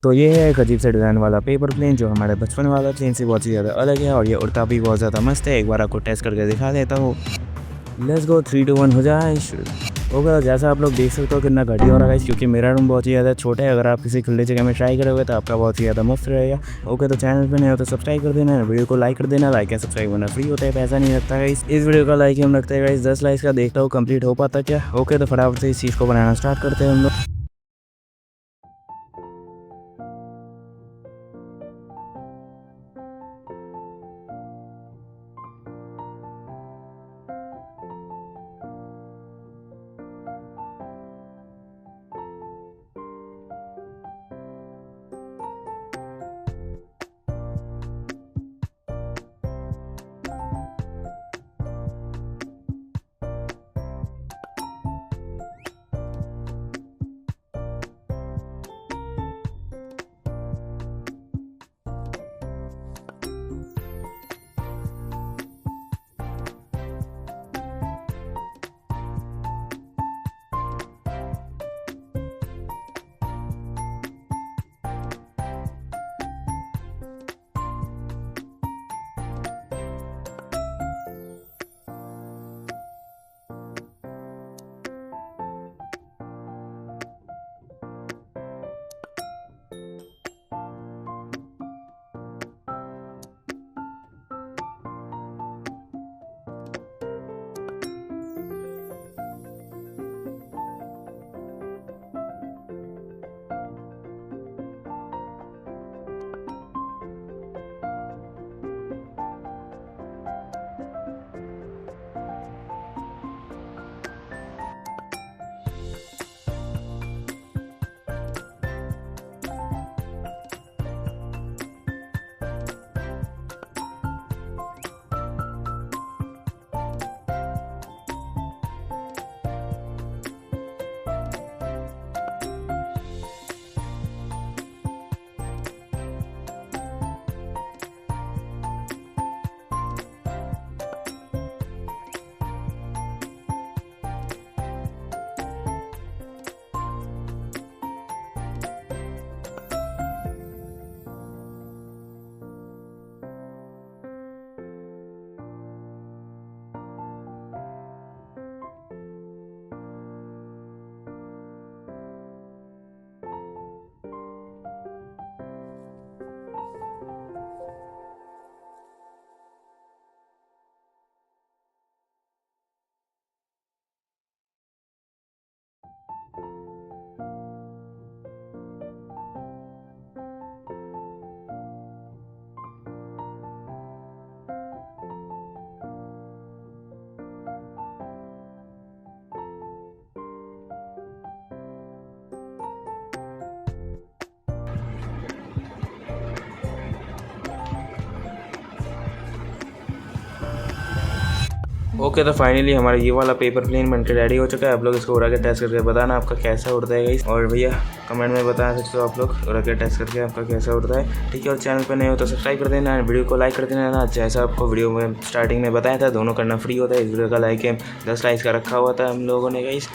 तो ये है एक अजीब सा डिज़ाइन वाला पेपर प्लेन जो हमारे बचपन वाला प्लेन से बहुत ही ज़्यादा अलग है और ये उड़ता भी बहुत ज़्यादा मस्त है। एक बार आपको टेस्ट करके दिखा देता हूँ। लेट्स गो 3 2 1 हो जाए शुरू। ओके, जैसा आप लोग देख सकते हो कितना घटिया हो रहा है क्योंकि मेरा रूम बहुत ही ज़्यादा छोटा है। अगर आप किसी खुले जगह में ट्राई करोगे तो आपका बहुत ही ज़्यादा मस्त रहेगा। ओके, तो चैनल पे नए हो तो सब्सक्राइब कर देना, वीडियो को लाइक कर देना। लाइक या सब्सक्राइब होना फ्री होता है, पैसा नहीं लगता है। इस वीडियो का लाइक हम रखते हैं 10 लाइक्स का। देखता हूँ कंप्लीट हो पाता क्या। ओके, तो फटाफट से इस चीज़ को बनाना स्टार्ट करते हैं हम लोग। ओके, तो फाइनली हमारा ये वाला पेपर प्लेन बनकर रेडी हो चुका है। आप लोग इसको उड़ा के टेस्ट करके बताना आपका कैसा उड़ता है गाइस। और भैया कमेंट में बता सकते हो आप लोग उड़ा के टेस्ट करके आपका कैसा उड़ता है। ठीक है, और चैनल पर नए हो तो सब्सक्राइब कर देना, वीडियो को लाइक कर देना ना। जैसा आपको वीडियो में स्टार्टिंग में बताया था, दोनों करना फ्री होता है। इस वीडियो का लाइक 10 लाइक्स का रखा हुआ था हम लोगों ने गाइस।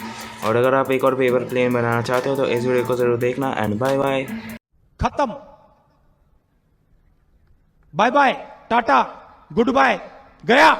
और अगर आप एक और पेपर प्लेन बनाना चाहते हो तो इस वीडियो को ज़रूर देखना। And bye bye. खत्म। Bye bye, tata, goodbye, गया।